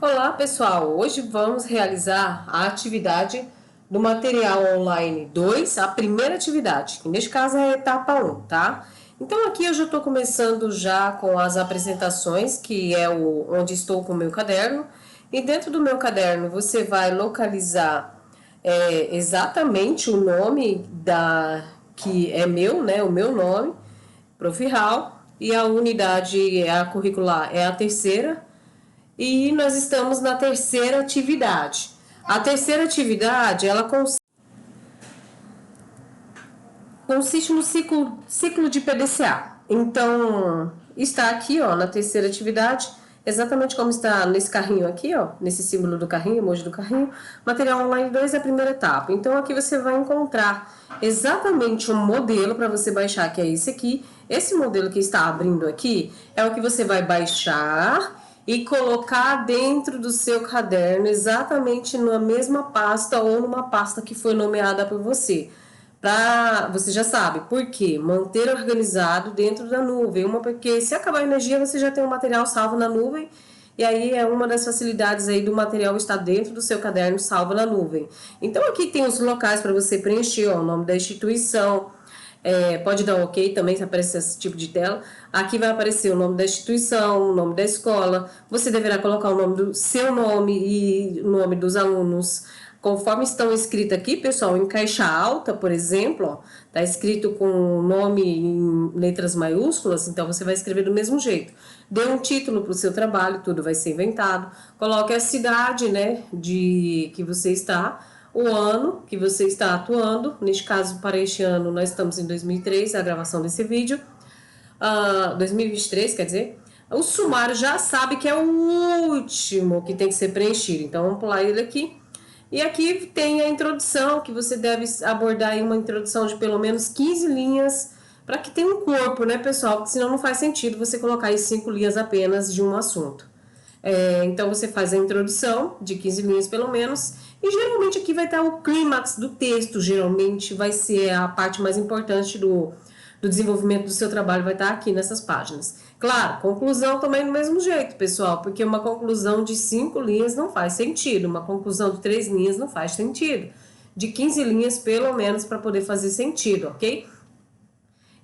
Olá pessoal, hoje vamos realizar a atividade do material online 2, a primeira atividade, que neste caso é a etapa 1, tá? Então aqui eu já estou começando já com as apresentações, que é onde estou com o meu caderno, e dentro do meu caderno você vai localizar exatamente o nome que é meu, né, o meu nome, Prof. Hall, e a unidade, a curricular é a terceira, e nós estamos na terceira atividade. A terceira atividade, ela consiste no ciclo de PDCA. Então, está aqui, ó, na terceira atividade, exatamente como está nesse carrinho aqui, ó, nesse símbolo do carrinho, emoji do carrinho, material online 2 é a primeira etapa. Então, aqui você vai encontrar exatamente um modelo para você baixar, que é esse aqui. Esse modelo que está abrindo aqui é o que você vai baixar e colocar dentro do seu caderno, exatamente na mesma pasta ou numa pasta que foi nomeada por você. Você já sabe, por quê? Manter organizado dentro da nuvem. Porque se acabar a energia, você já tem o material salvo na nuvem. E aí é uma das facilidades aí do material estar dentro do seu caderno salvo na nuvem. Então aqui tem os locais para você preencher, ó, o nome da instituição. Pode dar um ok também se aparecer esse tipo de tela. Aqui vai aparecer o nome da instituição, o nome da escola. Você deverá colocar o nome do seu nome e o nome dos alunos. Conforme estão escritos aqui, pessoal, em caixa alta, por exemplo, ó, tá escrito com o nome em letras maiúsculas, então você vai escrever do mesmo jeito. Dê um título para o seu trabalho, tudo vai ser inventado. Coloque a cidade, né, que você está, o ano que você está atuando. Neste caso, para este ano, nós estamos em 2003, a gravação desse vídeo. 2023, quer dizer. O sumário já sabe que é o último que tem que ser preenchido, então vamos pular ele aqui. E aqui tem a introdução, que você deve abordar em uma introdução de pelo menos 15 linhas, para que tenha um corpo, né, pessoal? Porque senão não faz sentido você colocar em 5 linhas apenas de um assunto. Então você faz a introdução de 15 linhas pelo menos, e geralmente aqui vai estar o clímax do texto, geralmente vai ser a parte mais importante do desenvolvimento do seu trabalho, vai estar aqui nessas páginas. Claro, conclusão também do mesmo jeito, pessoal, porque uma conclusão de 5 linhas não faz sentido, uma conclusão de 3 linhas não faz sentido, de 15 linhas pelo menos para poder fazer sentido, ok?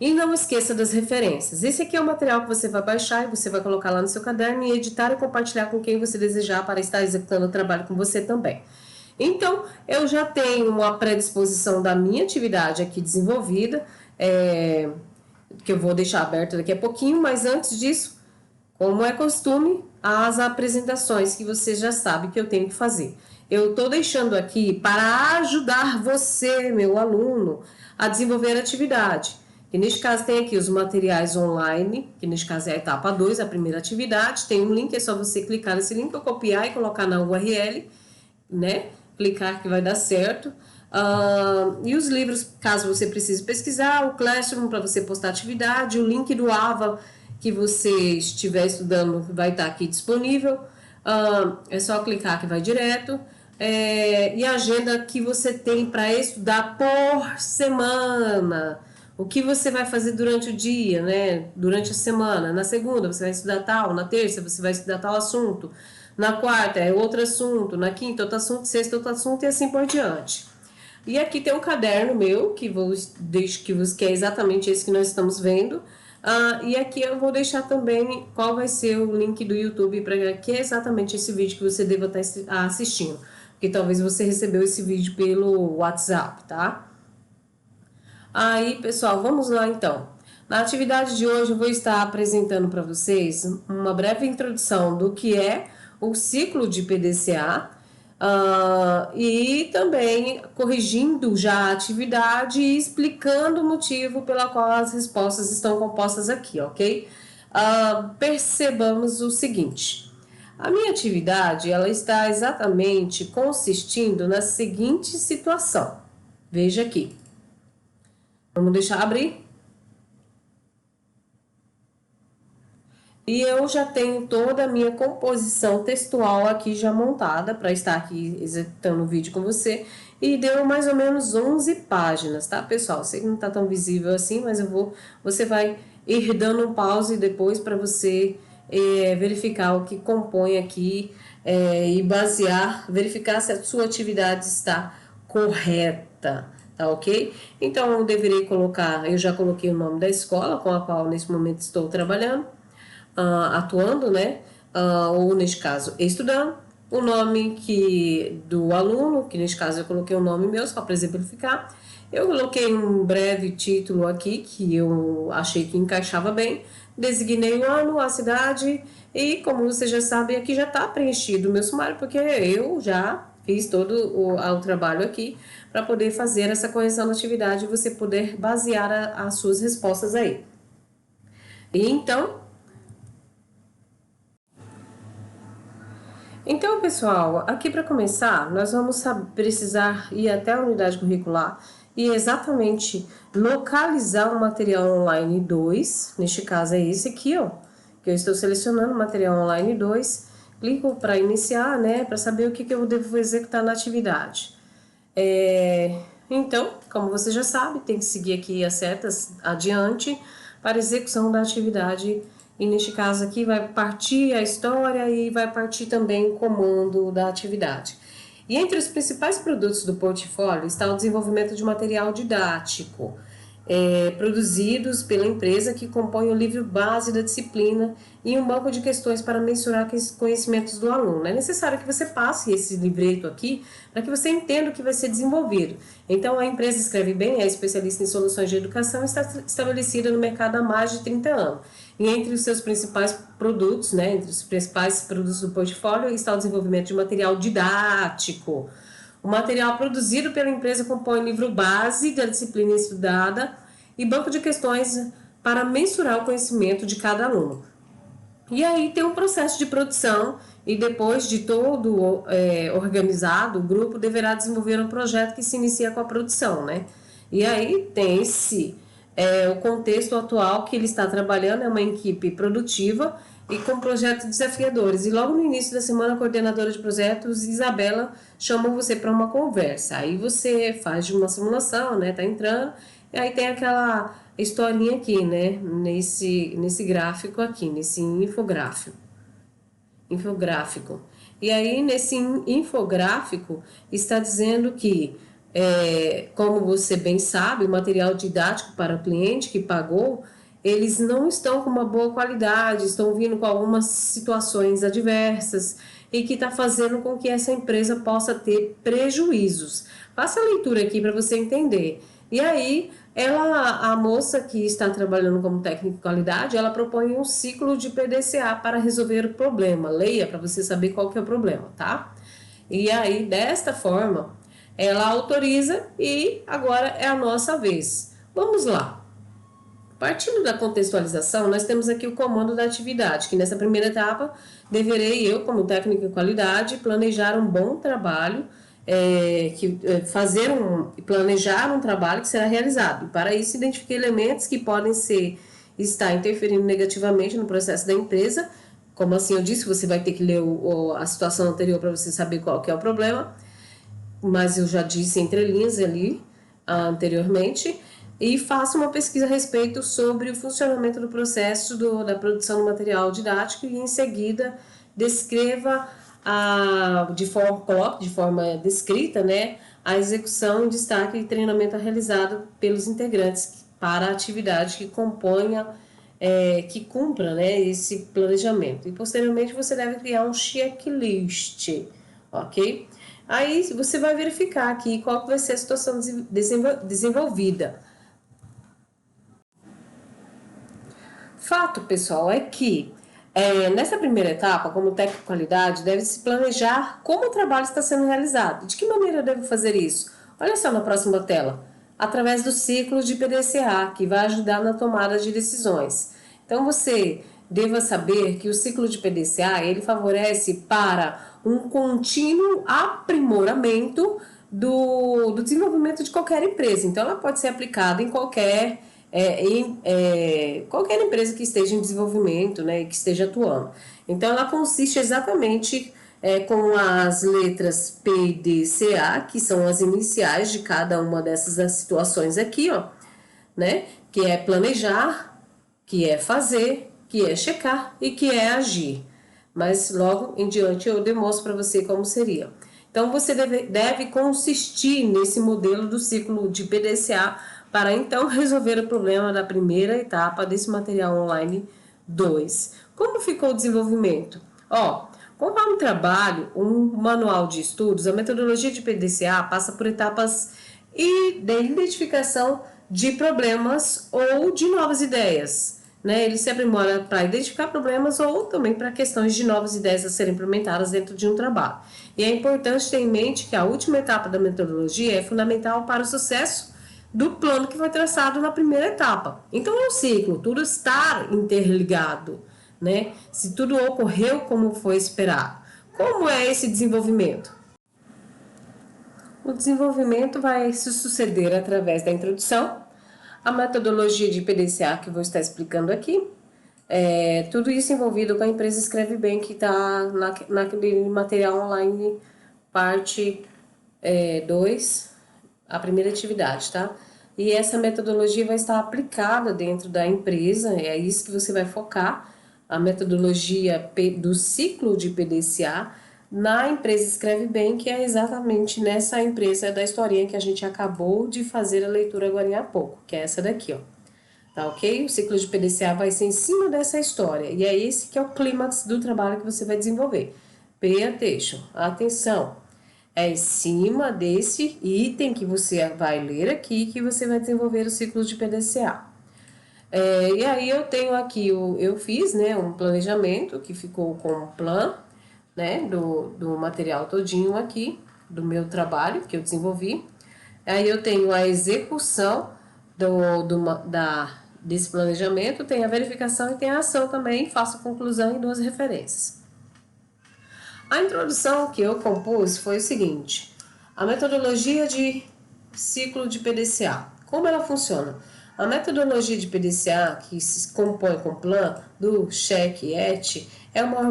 E não esqueça das referências. Esse aqui é o material que você vai baixar e você vai colocar lá no seu caderno e editar e compartilhar com quem você desejar para estar executando o trabalho com você também. Então, eu já tenho uma predisposição da minha atividade aqui desenvolvida, que eu vou deixar aberto daqui a pouquinho, mas antes disso, como é costume, as apresentações que você já sabe que eu tenho que fazer. Eu estou deixando aqui para ajudar você, meu aluno, a desenvolver a atividade. Que neste caso tem aqui os materiais online, que neste caso é a etapa 2, a primeira atividade. Tem um link, é só você clicar nesse link, ou copiar e colocar na URL, né? Clicar que vai dar certo. E os livros, caso você precise pesquisar, o Classroom para você postar atividade, o link do AVA que você estiver estudando vai estar aqui disponível. É só clicar que vai direto. E a agenda que você tem para estudar por semana. O que você vai fazer durante o dia, né? Durante a semana. Na segunda você vai estudar tal, na terça você vai estudar tal assunto, na quarta é outro assunto, na quinta outro assunto, sexta outro assunto e assim por diante. E aqui tem um caderno meu, que é exatamente esse que nós estamos vendo. E aqui eu vou deixar também qual vai ser o link do YouTube para que é exatamente esse vídeo que você deva estar assistindo. Porque talvez você recebeu esse vídeo pelo WhatsApp, tá? Aí, pessoal, vamos lá então. Na atividade de hoje eu vou estar apresentando para vocês uma breve introdução do que é o ciclo de PDCA, e também corrigindo já a atividade e explicando o motivo pela qual as respostas estão compostas aqui, ok? Percebamos o seguinte: a minha atividade ela está exatamente consistindo na seguinte situação. Veja aqui. Vamos deixar abrir. E eu já tenho toda a minha composição textual aqui já montada para estar aqui executando o vídeo com você. E deu mais ou menos 11 páginas, tá, pessoal? Sei que não tá tão visível assim, mas você vai ir dando um pause depois para você verificar o que compõe aqui e verificar se a sua atividade está correta, tá ok? Então, eu deverei colocar, eu já coloquei o nome da escola com a qual nesse momento estou trabalhando, atuando, né? Ou neste caso, estudando, o nome do aluno, que neste caso eu coloquei o nome meu, só para exemplificar. Eu coloquei um breve título aqui, que eu achei que encaixava bem, designei o ano, a cidade, e como você já sabe, aqui já está preenchido o meu sumário, porque eu já fiz todo o trabalho aqui para poder fazer essa correção da atividade e você poder basear as suas respostas aí. E então, pessoal, aqui para começar, nós vamos precisar ir até a unidade curricular e exatamente localizar o material online 2, neste caso é esse aqui, ó, que eu estou selecionando, material online 2, clico para iniciar, né, para saber o que eu devo executar na atividade. Então, como você já sabe, tem que seguir aqui as setas adiante para execução da atividade. E neste caso aqui vai partir a história e vai partir também o comando da atividade. E entre os principais produtos do portfólio está o desenvolvimento de material didático, produzidos pela empresa que compõe o livro base da disciplina e um banco de questões para mensurar conhecimentos do aluno. É necessário que você passe esse livreto aqui para que você entenda o que vai ser desenvolvido. Então, a empresa Escreve Bem é especialista em soluções de educação e está estabelecida no mercado há mais de 30 anos. E entre os seus principais produtos, né, entre os principais produtos do portfólio, está o desenvolvimento de material didático. O material produzido pela empresa compõe livro base da disciplina estudada e banco de questões para mensurar o conhecimento de cada aluno. E aí tem um processo de produção e depois de todo organizado, o grupo deverá desenvolver um projeto que se inicia com a produção, né? E aí tem o contexto atual que ele está trabalhando, é uma equipe produtiva e com projetos desafiadores. E logo no início da semana, a coordenadora de projetos, Isabela, chamou você para uma conversa. Aí você faz uma simulação, né? Tá entrando, e aí tem aquela historinha aqui, né? Nesse gráfico aqui, nesse infográfico. E aí, nesse infográfico, está dizendo que, como você bem sabe, o material didático para o cliente que pagou, eles não estão com uma boa qualidade, estão vindo com algumas situações adversas e que está fazendo com que essa empresa possa ter prejuízos. Faça a leitura aqui para você entender. E aí, a moça que está trabalhando como técnica de qualidade, ela propõe um ciclo de PDCA para resolver o problema. Leia para você saber qual que é o problema, tá? E aí, desta forma, ela autoriza e agora é a nossa vez. Vamos lá. Partindo da contextualização, nós temos aqui o comando da atividade, que nessa primeira etapa, deverei eu, como técnica de qualidade, planejar um bom trabalho, planejar um trabalho que será realizado. E para isso, identifiquei elementos que podem estar interferindo negativamente no processo da empresa. Como assim eu disse, você vai ter que ler a situação anterior para você saber qual que é o problema, mas eu já disse entre linhas ali anteriormente. E faça uma pesquisa a respeito sobre o funcionamento do processo da produção do material didático e, em seguida, descreva, coloque de forma descrita, né, a execução, destaque e treinamento realizado pelos integrantes para a atividade que que cumpra, né, esse planejamento. E, posteriormente, você deve criar um checklist, ok? Aí, você vai verificar aqui qual vai ser a situação desenvolvida. Fato, pessoal, é que nessa primeira etapa, como técnico de qualidade, deve-se planejar como o trabalho está sendo realizado. De que maneira eu devo fazer isso? Olha só na próxima tela. Através do ciclo de PDCA, que vai ajudar na tomada de decisões. Então, você deva saber que o ciclo de PDCA, ele favorece para um contínuo aprimoramento do desenvolvimento de qualquer empresa. Então, ela pode ser aplicada em qualquer qualquer empresa que esteja em desenvolvimento, né, que esteja atuando. Então, ela consiste exatamente com as letras P, D, C, A, que são as iniciais de cada uma dessas situações aqui, ó, né, que é planejar, que é fazer, que é checar e que é agir. Mas logo em diante eu demonstro para você como seria. Então, você deve consistir nesse modelo do ciclo de PDCA para então resolver o problema da primeira etapa desse material online 2. Como ficou o desenvolvimento? Conforme trabalho, um manual de estudos, a metodologia de PDCA passa por etapas de identificação de problemas ou de novas ideias. Ele se aprimora para identificar problemas ou também para questões de novas ideias a serem implementadas dentro de um trabalho. E é importante ter em mente que a última etapa da metodologia é fundamental para o sucesso do plano que foi traçado na primeira etapa. Então é um ciclo, tudo está interligado, Se tudo ocorreu como foi esperado. Como é esse desenvolvimento? O desenvolvimento vai se suceder através da introdução, a metodologia de PDCA que eu vou estar explicando aqui, tudo isso envolvido com a empresa Escreve Bem, que está naquele material online, parte 2, a primeira atividade, tá? E essa metodologia vai estar aplicada dentro da empresa, é isso que você vai focar, a metodologia do ciclo de PDCA, na empresa Escreve Bem, que é exatamente nessa empresa da historinha que a gente acabou de fazer a leitura agora há pouco, que é essa daqui, Tá ok? O ciclo de PDCA vai ser em cima dessa história, e é esse que é o clímax do trabalho que você vai desenvolver. Pay attention, atenção, é em cima desse item que você vai ler aqui que você vai desenvolver o ciclo de PDCA. E aí eu tenho aqui, eu fiz um planejamento que ficou com um plano, do material todinho aqui, do meu trabalho que eu desenvolvi. Aí eu tenho a execução desse planejamento, tem a verificação e tem a ação também, faço a conclusão e 2 referências. A introdução que eu compus foi o seguinte: a metodologia de ciclo de PDCA. Como ela funciona? A metodologia de PDCA, que se compõe com plan, do, check e et, é uma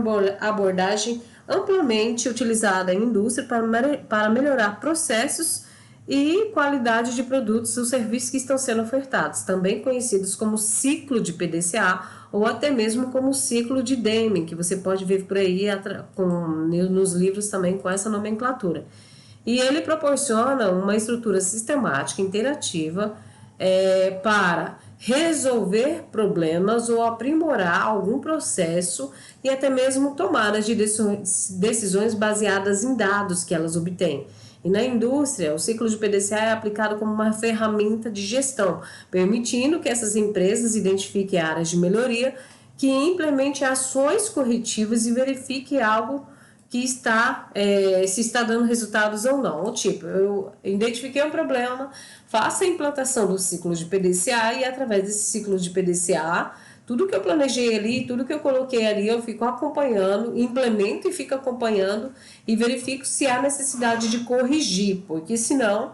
abordagem amplamente utilizada em indústria para melhorar processos e qualidade de produtos ou serviços que estão sendo ofertados, também conhecidos como ciclo de PDCA ou até mesmo como ciclo de Deming, que você pode ver por aí nos livros também com essa nomenclatura. E ele proporciona uma estrutura sistemática, interativa, para resolver problemas ou aprimorar algum processo e até mesmo tomadas de decisões baseadas em dados que elas obtêm. E na indústria, o ciclo de PDCA é aplicado como uma ferramenta de gestão, permitindo que essas empresas identifiquem áreas de melhoria, que implemente ações corretivas e verifique algo que se está dando resultados ou não. Ou tipo, eu identifiquei um problema, faço a implantação do ciclo de PDCA e através desse ciclo de PDCA, tudo que eu planejei ali, tudo que eu coloquei ali, eu fico acompanhando, implemento e fico acompanhando e verifico se há necessidade de corrigir, porque senão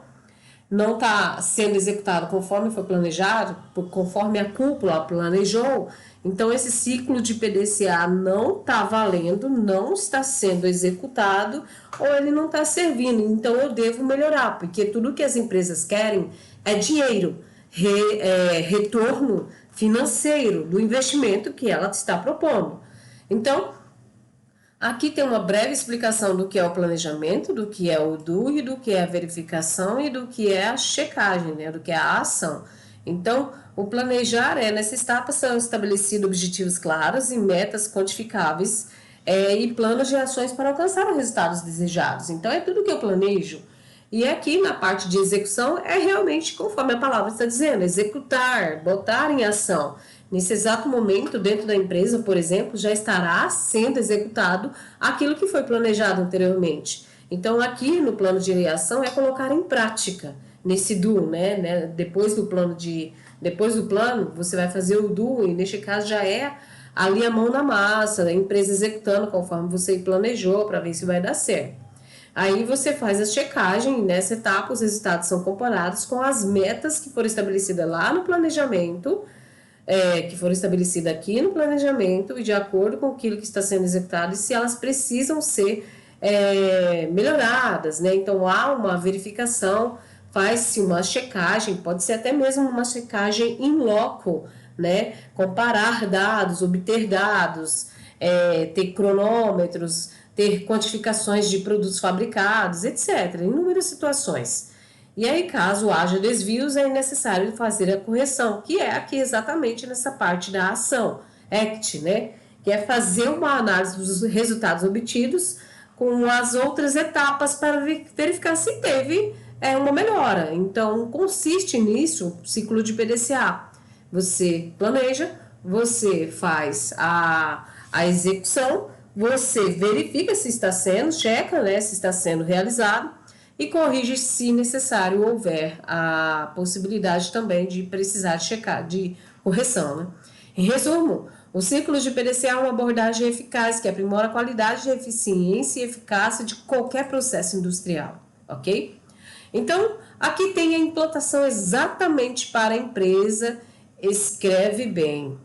não está sendo executado conforme foi planejado, conforme a cúpula planejou, então esse ciclo de PDCA não está valendo, não está sendo executado ou ele não está servindo, então eu devo melhorar, porque tudo que as empresas querem é dinheiro, retorno financeiro do investimento que ela está propondo. Então, aqui tem uma breve explicação do que é o planejamento, do que é o do e do que é a verificação e do que é a checagem, do que é a ação. Então, o planejar nessa etapa são estabelecidos objetivos claros e metas quantificáveis e planos de ações para alcançar os resultados desejados. Então, é tudo que eu planejo. E aqui na parte de execução é realmente conforme a palavra está dizendo, executar, botar em ação. Nesse exato momento, dentro da empresa, por exemplo, já estará sendo executado aquilo que foi planejado anteriormente. Então, aqui no plano de ação é colocar em prática, nesse do, depois do plano, você vai fazer o do, e neste caso já é ali a mão na massa, a empresa executando conforme você planejou, para ver se vai dar certo. Aí você faz a checagem e nessa etapa os resultados são comparados com as metas que foram estabelecidas lá no planejamento, que foram estabelecidas aqui no planejamento e de acordo com aquilo que está sendo executado e se elas precisam ser melhoradas, Então há uma verificação, faz-se uma checagem, pode ser até mesmo uma checagem in loco, né? Comparar dados, obter dados, ter cronômetros, ter quantificações de produtos fabricados, etc. Inúmeras situações. E aí, caso haja desvios, é necessário fazer a correção, que é aqui exatamente nessa parte da ação, ACT, né? Que é fazer uma análise dos resultados obtidos com as outras etapas para verificar se teve uma melhora. Então, consiste nisso o ciclo de PDCA. Você planeja, você faz a execução, você verifica se está sendo, checa, né, se está sendo realizado e corrige se necessário houver a possibilidade também de precisar de checar, de correção, né? Em resumo, o ciclo de PDCA é uma abordagem eficaz que aprimora a qualidade, eficiência e eficácia de qualquer processo industrial, ok? Então, aqui tem a implantação exatamente para a empresa Escreve Bem,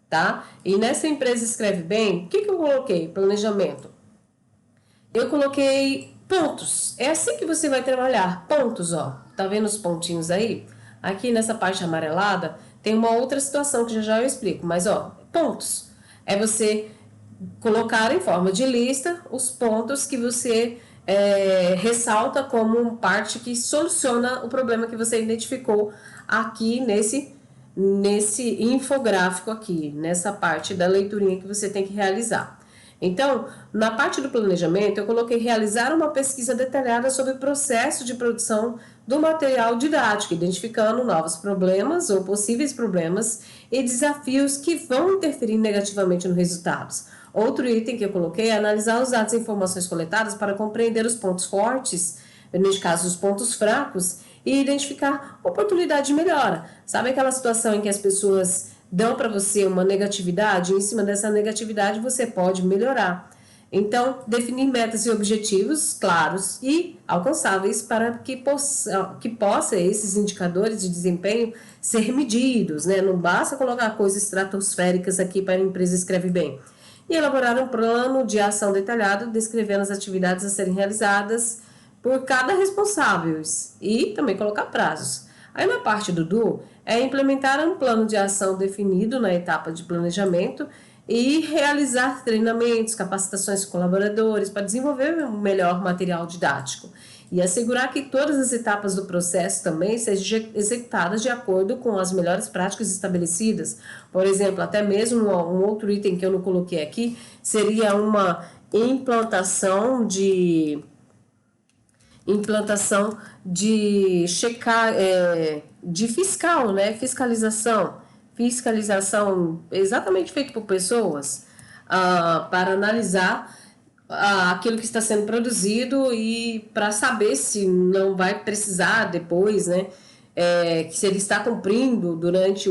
tá? E nessa empresa Escreve Bem, o que eu coloquei? Planejamento. Eu coloquei pontos. É assim que você vai trabalhar. Pontos, ó. Tá vendo os pontinhos aí? Aqui nessa parte amarelada tem uma outra situação que já eu explico. Mas, ó, pontos. É você colocar em forma de lista os pontos que você ressalta como parte que soluciona o problema que você identificou aqui nesse infográfico aqui, nessa parte da leiturinha que você tem que realizar. Então, na parte do planejamento, eu coloquei realizar uma pesquisa detalhada sobre o processo de produção do material didático, identificando novos problemas ou possíveis problemas e desafios que vão interferir negativamente nos resultados. Outro item que eu coloquei é analisar os dados e informações coletadas para compreender os pontos fortes, neste caso os pontos fracos, e identificar oportunidade de melhora. Sabe aquela situação em que as pessoas dão para você uma negatividade, e em cima dessa negatividade você pode melhorar. Então, definir metas e objetivos claros e alcançáveis para que possa esses indicadores de desempenho ser medidos, né? Não basta colocar coisas estratosféricas aqui para a empresa Escreve Bem. E elaborar um plano de ação detalhado, descrevendo as atividades a serem realizadas por cada responsável e também colocar prazos. Aí na parte do DU, é implementar um plano de ação definido na etapa de planejamento e realizar treinamentos, capacitações de colaboradores para desenvolver um melhor material didático e assegurar que todas as etapas do processo também sejam executadas de acordo com as melhores práticas estabelecidas. Por exemplo, até mesmo um outro item que eu não coloquei aqui seria uma implantação de checar, de fiscal, né? Fiscalização exatamente feito por pessoas para analisar aquilo que está sendo produzido e para saber se não vai precisar depois, né? Se ele está cumprindo durante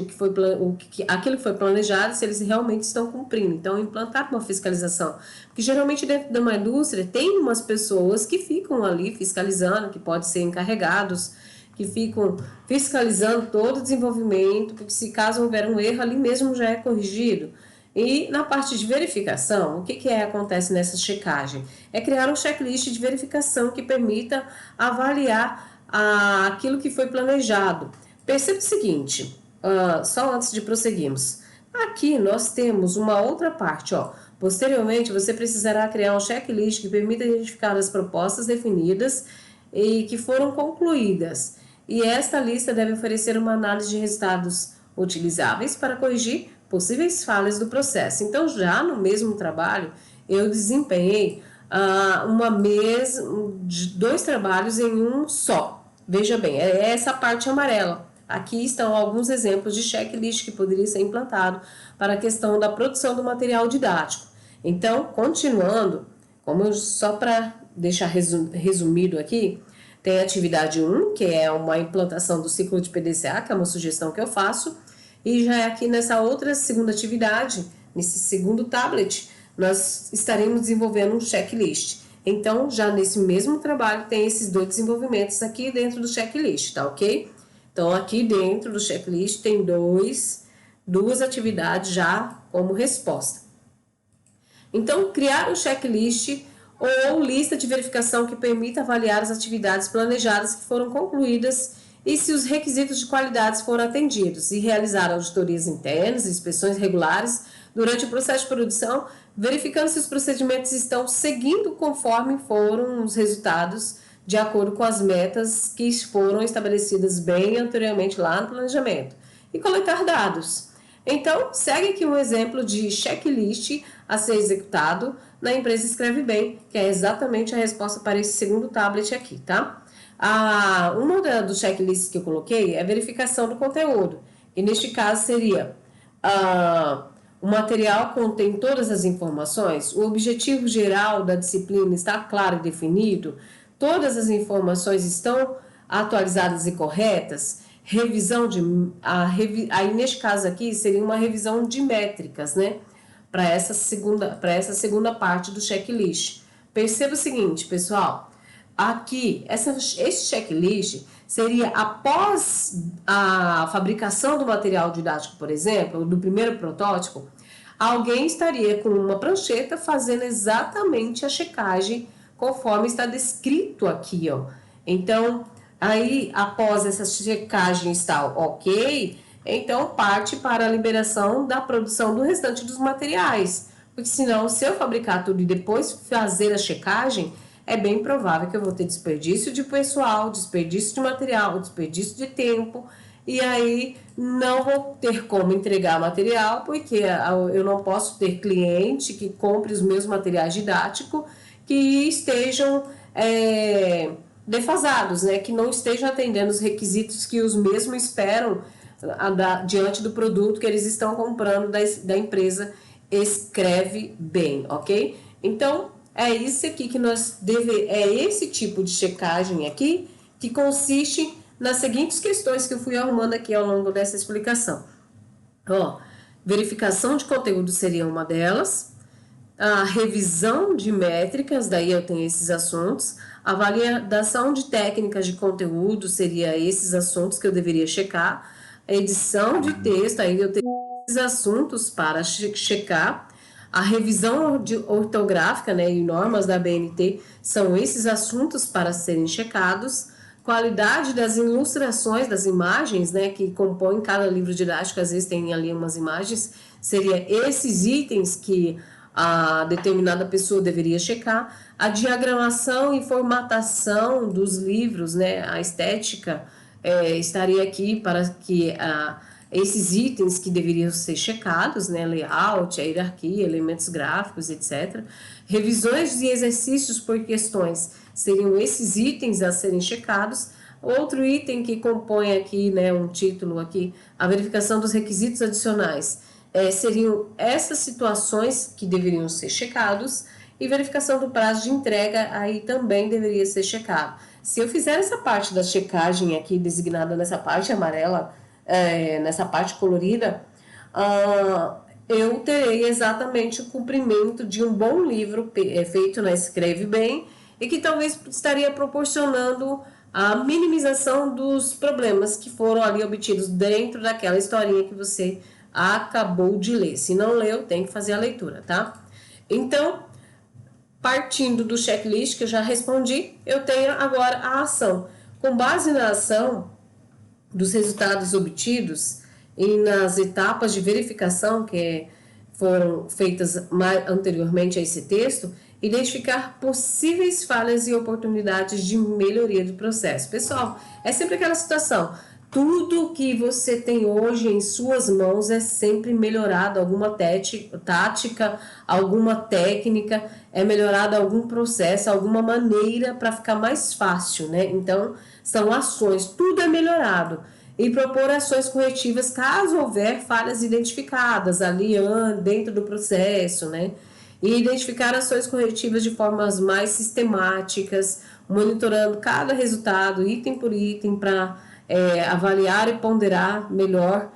aquilo que foi planejado, se eles realmente estão cumprindo. Então, implantar uma fiscalização. Porque geralmente dentro de uma indústria tem umas pessoas que ficam ali fiscalizando, que podem ser encarregados, que ficam fiscalizando todo o desenvolvimento, porque se caso houver um erro ali mesmo já é corrigido. E na parte de verificação, o que acontece nessa checagem? É criar um checklist de verificação que permita avaliar aquilo que foi planejado. Perceba o seguinte, só antes de prosseguirmos. Aqui nós temos uma outra parte, ó. Posteriormente, você precisará criar um checklist que permita identificar as propostas definidas e que foram concluídas. E esta lista deve oferecer uma análise de resultados utilizáveis para corrigir possíveis falhas do processo. Então, já no mesmo trabalho, eu desempenhei dois trabalhos em um só. Veja bem, é essa parte amarela. Aqui estão alguns exemplos de checklist que poderia ser implantado para a questão da produção do material didático. Então, continuando, só para deixar resumido aqui, tem a atividade 1, que é uma implantação do ciclo de PDCA, que é uma sugestão que eu faço, e já aqui nessa outra segunda atividade, nesse segundo tablet, nós estaremos desenvolvendo um checklist. Então, já nesse mesmo trabalho, tem esses dois desenvolvimentos aqui dentro do checklist, tá ok? Então, aqui dentro do checklist tem duas atividades já como resposta. Então, criar um checklist ou lista de verificação que permita avaliar as atividades planejadas que foram concluídas e se os requisitos de qualidade foram atendidos, e realizar auditorias internas, inspeções regulares durante o processo de produção, verificando se os procedimentos estão seguindo conforme foram os resultados, de acordo com as metas que foram estabelecidas bem anteriormente lá no planejamento, e coletar dados. Então, segue aqui um exemplo de checklist a ser executado na empresa Escreve Bem, que é exatamente a resposta para esse segundo tablet aqui, tá? Uma dos checklists que eu coloquei é verificação do conteúdo, e neste caso seria o material contém todas as informações, o objetivo geral da disciplina está claro e definido, todas as informações estão atualizadas e corretas, aí neste caso aqui seria uma revisão de métricas, né? Para essa segunda parte do checklist. Perceba o seguinte, pessoal, aqui, esse checklist seria após a fabricação do material didático, por exemplo, do primeiro protótipo, alguém estaria com uma prancheta fazendo exatamente a checagem conforme está descrito aqui, ó. Então, aí, após essa checagem estar ok, então parte para a liberação da produção do restante dos materiais. Porque senão, se eu fabricar tudo e depois fazer a checagem, é bem provável que eu vou ter desperdício de pessoal, desperdício de material, desperdício de tempo, e aí não vou ter como entregar material, porque eu não posso ter cliente que compre os meus materiais didáticos que estejam defasados, né? Que não estejam atendendo os requisitos que os mesmos esperam diante do produto que eles estão comprando da empresa Escreve Bem, ok? Então, é isso aqui que é esse tipo de checagem aqui que consiste nas seguintes questões que eu fui arrumando aqui ao longo dessa explicação. Ó, verificação de conteúdo seria uma delas, a revisão de métricas, daí eu tenho esses assuntos, a validação de técnicas de conteúdo seria esses assuntos que eu deveria checar, a edição de texto, aí eu teria esses assuntos para checar, a revisão ortográfica, né, e normas da BNT são esses assuntos para serem checados, qualidade das ilustrações, das imagens, né, que compõem cada livro didático, às vezes tem ali umas imagens, seria esses itens que a determinada pessoa deveria checar, a diagramação e formatação dos livros, né, a estética estaria aqui para que esses itens que deveriam ser checados, né, layout, a hierarquia, elementos gráficos, etc. Revisões de exercícios por questões seriam esses itens a serem checados. Outro item que compõe aqui, né, um título aqui, a verificação dos requisitos adicionais, seriam essas situações que deveriam ser checados, e verificação do prazo de entrega aí também deveria ser checado. Se eu fizer essa parte da checagem aqui, designada nessa parte amarela, nessa parte colorida, eu terei exatamente o cumprimento de um bom livro feito na Escreve Bem, e que talvez estaria proporcionando a minimização dos problemas que foram ali obtidos dentro daquela historinha que você acabou de ler. Se não leu, tem que fazer a leitura, tá? Então, partindo do checklist que eu já respondi, eu tenho agora a ação. Com base na ação dos resultados obtidos e nas etapas de verificação que foram feitas anteriormente a esse texto, identificar possíveis falhas e oportunidades de melhoria do processo. Pessoal, é sempre aquela situação. Tudo que você tem hoje em suas mãos é sempre melhorado, alguma tática, alguma técnica, é melhorado algum processo, alguma maneira para ficar mais fácil, né? Então, são ações, tudo é melhorado. E propor ações corretivas caso houver falhas identificadas ali dentro do processo, né? E identificar ações corretivas de formas mais sistemáticas, monitorando cada resultado, item por item, para avaliar e ponderar melhor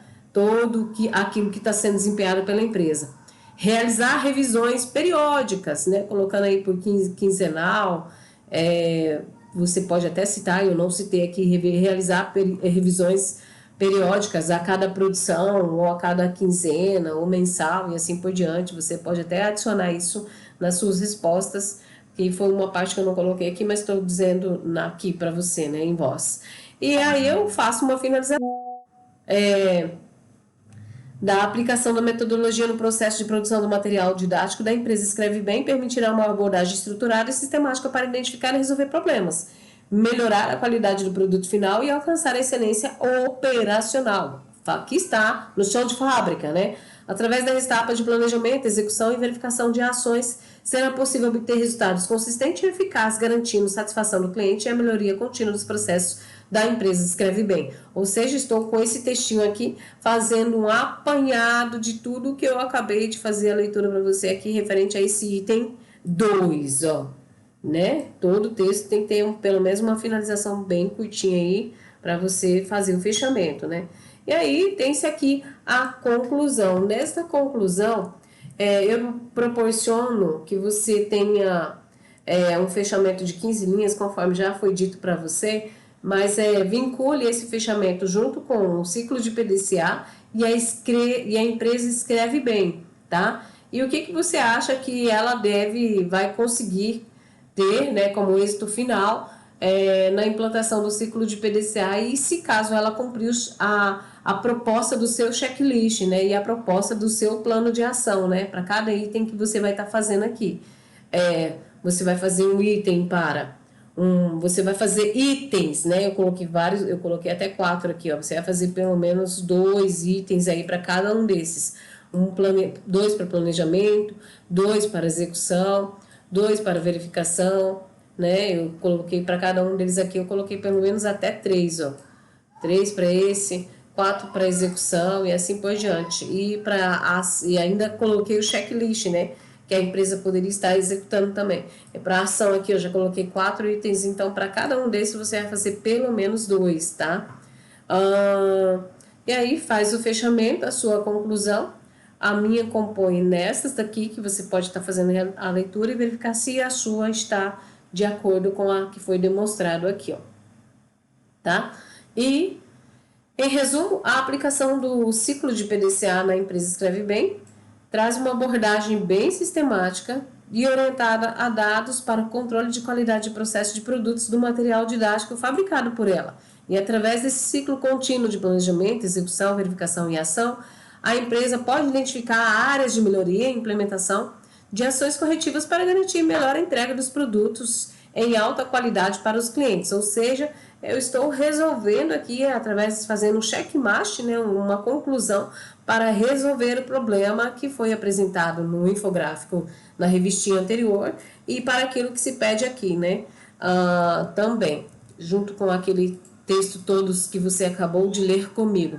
aquilo que está sendo desempenhado pela empresa. Realizar revisões periódicas, né? Colocando aí por quinzenal, você pode até citar, eu não citei aqui, realizar revisões periódicas a cada produção, ou a cada quinzena, ou mensal, e assim por diante. Você pode até adicionar isso nas suas respostas, que foi uma parte que eu não coloquei aqui, mas estou dizendo aqui para você, né, em voz. E aí eu faço uma finalização da aplicação da metodologia no processo de produção do material didático da empresa Escreve Bem permitirá uma abordagem estruturada e sistemática para identificar e resolver problemas, melhorar a qualidade do produto final e alcançar a excelência operacional. Aqui está, no chão de fábrica, né? Através da etapa de planejamento, execução e verificação de ações, será possível obter resultados consistentes e eficazes, garantindo satisfação do cliente e a melhoria contínua dos processos da empresa Escreve Bem. Ou seja, estou com esse textinho aqui, fazendo um apanhado de tudo que eu acabei de fazer a leitura para você aqui, referente a esse item 2, ó. Né? Todo texto tem que ter pelo menos uma finalização bem curtinha aí, para você fazer o fechamento, né? E aí, tem-se aqui a conclusão. Nesta conclusão, eu proporciono que você tenha um fechamento de 15 linhas, conforme já foi dito para você, mas vincule esse fechamento junto com o ciclo de PDCA e a empresa Escreve Bem, tá? E o que você acha que ela vai conseguir ter, né, como êxito final na implantação do ciclo de PDCA e se caso ela cumprir a proposta do seu checklist, né, e a proposta do seu plano de ação, né, para cada item que você vai estar fazendo aqui. Você vai fazer um item você vai fazer itens, né? Eu coloquei vários, eu coloquei até 4 aqui, ó. Você vai fazer pelo menos 2 itens aí para cada um desses. 2 para planejamento, 2 para execução, 2 para verificação, né? Eu coloquei para cada um deles aqui, eu coloquei pelo menos até 3, ó. 3 para esse, 4 para execução e assim por diante. E ainda coloquei o checklist, né? Que a empresa poderia estar executando também. Para ação aqui eu já coloquei 4 itens, então para cada um desses você vai fazer pelo menos 2, tá? E aí faz o fechamento, a sua conclusão. A minha compõe nessas daqui, que você pode estar fazendo a leitura e verificar se a sua está de acordo com a que foi demonstrado aqui, ó. Tá? E, em resumo, a aplicação do ciclo de PDCA na empresa Escreve Bem traz uma abordagem bem sistemática e orientada a dados para controle de qualidade de processo de produtos do material didático fabricado por ela. E através desse ciclo contínuo de planejamento, execução, verificação e ação, a empresa pode identificar áreas de melhoria e implementação de ações corretivas para garantir melhor entrega dos produtos em alta qualidade para os clientes. Ou seja, eu estou resolvendo aqui, fazendo um checkmate, né, uma conclusão para resolver o problema que foi apresentado no infográfico na revistinha anterior e para aquilo que se pede aqui, né, também, junto com aquele texto todos que você acabou de ler comigo.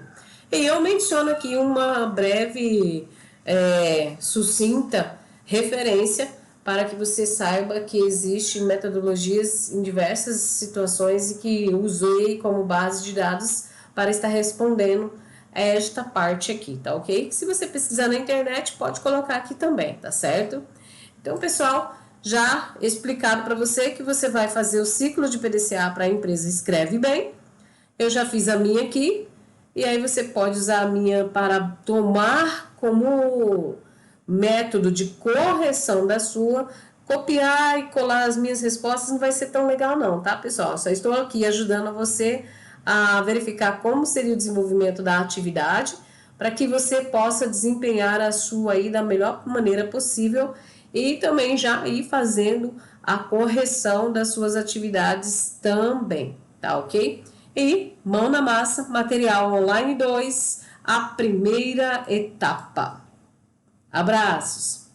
E eu menciono aqui uma breve, sucinta referência para que você saiba que existem metodologias em diversas situações e que usei como base de dados para estar respondendo esta parte aqui, tá ok? Se você pesquisar na internet, pode colocar aqui também, tá certo? Então, pessoal, já explicado para você que você vai fazer o ciclo de PDCA para a empresa Escreve Bem. Eu já fiz a minha aqui, e aí você pode usar a minha para tomar como método de correção da sua, copiar e colar as minhas respostas não vai ser tão legal não, tá, pessoal? Só estou aqui ajudando você a verificar como seria o desenvolvimento da atividade, para que você possa desempenhar a sua aí da melhor maneira possível e também já ir fazendo a correção das suas atividades também, tá ok? E mão na massa, material online 2, a primeira etapa. Abraços!